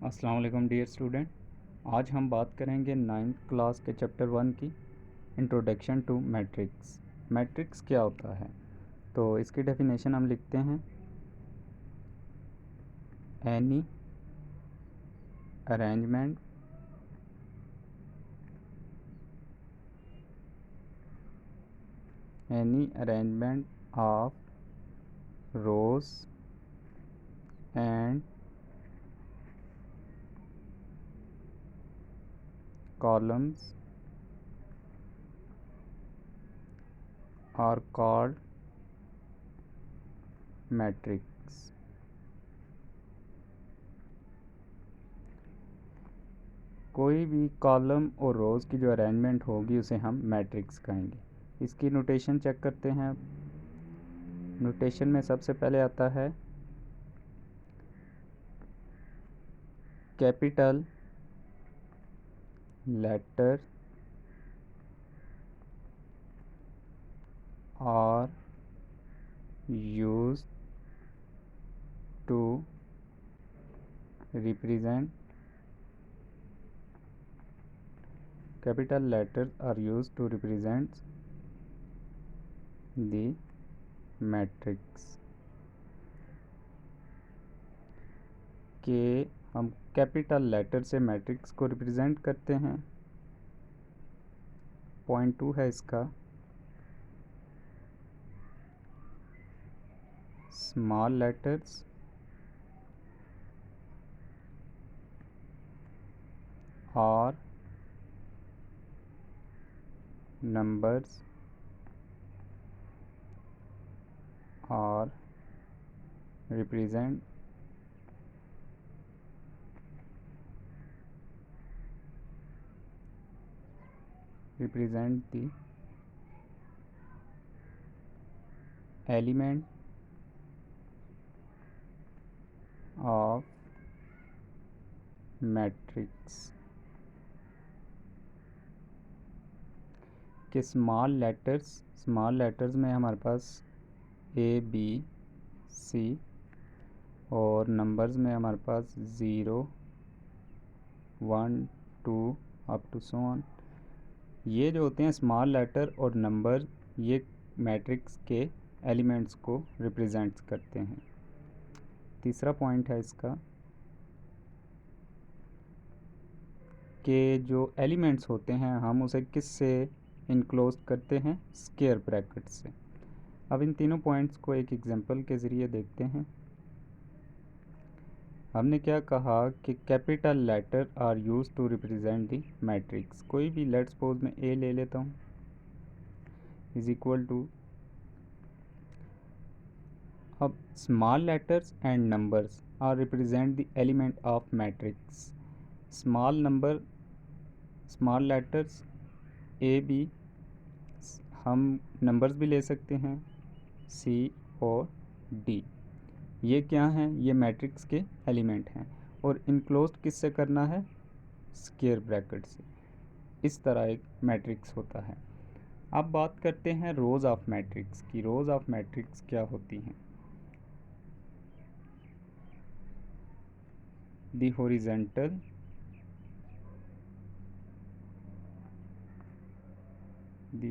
अस्सलाम वालेकुम dear student. आज हम बात करेंगे 9th क्लास के चैप्टर 1 की इंट्रोडक्शन टू मैट्रिक्स। मैट्रिक्स क्या होता है? तो इसकी डेफिनेशन हम लिखते हैं, any arrangement of rose and columns are called matrix। कोई भी कॉलम और रोज़ की जो अरेंजमेंट होगी उसे हम मैट्रिक्स कहेंगे। इसकी नोटेशन चेक करते हैं। नोटेशन में सबसे पहले आता है capital letter are used to represent capital letters are used to represent the matrix। के हम कैपिटल लेटर से मैट्रिक्स को रिप्रेजेंट करते हैं। पॉइंट 2 है इसका, स्मॉल लेटर्स और नंबर्स और represent the element of matrix। के स्मॉल लेटर्स में हमारे पास ए बी सी और नंबर्स में हमारे पास 0 1 2 अप टू सो ऑन। ये जो होते हैं स्मॉल लेटर और नंबर, ये मैट्रिक्स के एलिमेंट्स को रिप्रेजेंट करते हैं। तीसरा पॉइंट है इसका कि जो एलिमेंट्स होते हैं हम उसे किस से इनक्लोज करते हैं, स्क्वायर ब्रैकेट से। अब इन तीनों पॉइंट्स को एक एग्जांपल के ज़रिए देखते हैं। हमने क्या कहा कि capital letter are use to represent the matrix. कोई भी लेट्स सपोज मैं ए ले लेता हूँ इज इक्वल टू, अब small letters and numbers are represent the element of matrix. Small letters A B, हम नंबर्स भी ले सकते हैं सी और डी। ये क्या हैं? ये मैट्रिक्स के एलिमेंट हैं और इनक्लोज किससे करना है? स्क्वायर ब्रैकेट से। इस तरह एक मैट्रिक्स होता है। अब बात करते हैं रोज ऑफ मैट्रिक्स की। रोज ऑफ मैट्रिक्स क्या होती हैं? दी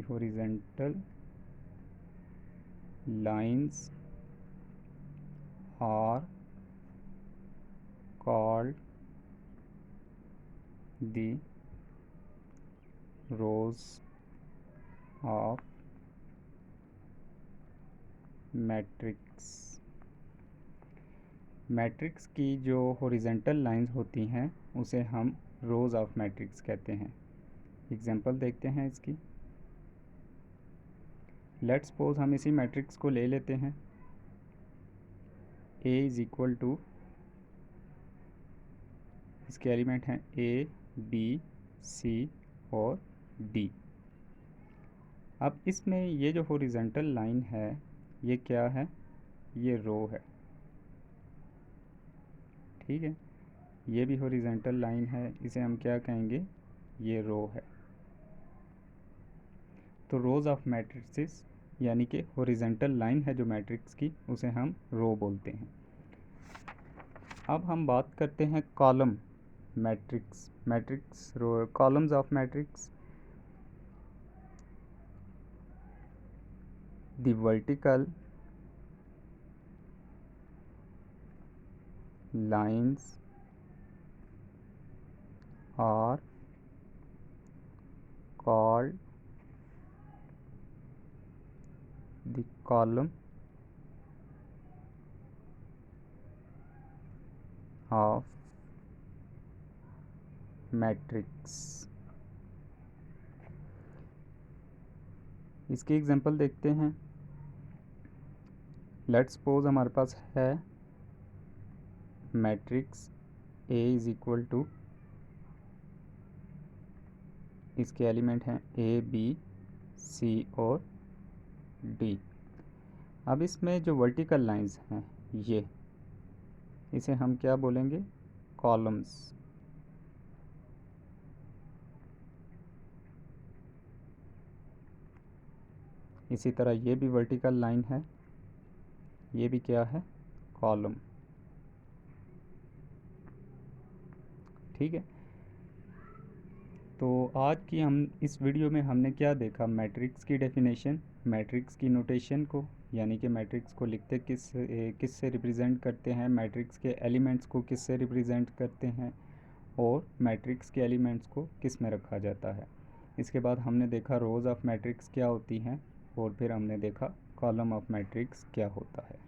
horizontal lines are called the rows of matrix। Matrix की जो हॉरिजॉन्टल लाइंस होती हैं उसे हम रोज ऑफ मैट्रिक्स कहते हैं। एग्जांपल देखते हैं इसकी। लेट्स सपोज हम इसी मैट्रिक्स को ले लेते हैं, ए इज इक्वल टू, इसके एलिमेंट हैं ए बी सी और डी। अब इसमें ये जो हॉरिजॉन्टल लाइन है ये क्या है? ये रो है, ठीक है। ये भी हॉरिजॉन्टल लाइन है, इसे हम क्या कहेंगे? ये रो है। तो रोज ऑफ मैट्रिक्स यानी कि हॉरिजॉन्टल लाइन है जो मैट्रिक्स की, उसे हम रो बोलते हैं। अब हम बात करते हैं column matrix columns of matrix. The vertical lines are called the column of matrix. इसकी एग्जांपल देखते हैं. लेट्स सपोज हमारे पास है matrix A is equal to, इसके एलिमेंट हैं A, B, C और D. अब इसमें जो वर्टिकल लाइंस हैं ये, इसे हम क्या बोलेंगे? कॉलम्स. इसी तरह ये भी वर्टिकल लाइन है, ये भी क्या है? कॉलम. ठीक है. तो आज की हम इस वीडियो में हमने क्या देखा? मैट्रिक्स की डेफिनेशन, मैट्रिक्स की नोटेशन को, यानी कि मैट्रिक्स को लिखते किस से रिप्रेजेंट करते हैं, मैट्रिक्स के एलिमेंट्स को किस से रिप्रेजेंट करते हैं, और मैट्रिक्स के एलिमेंट्स को किस में रखा जाता है. इसके बाद हमने देखा रोज़ ऑफ मैट्रिक्स क्या होती हैं, और फिर हमने देखा कॉलम ऑफ मैट्रिक्स क्या होता है.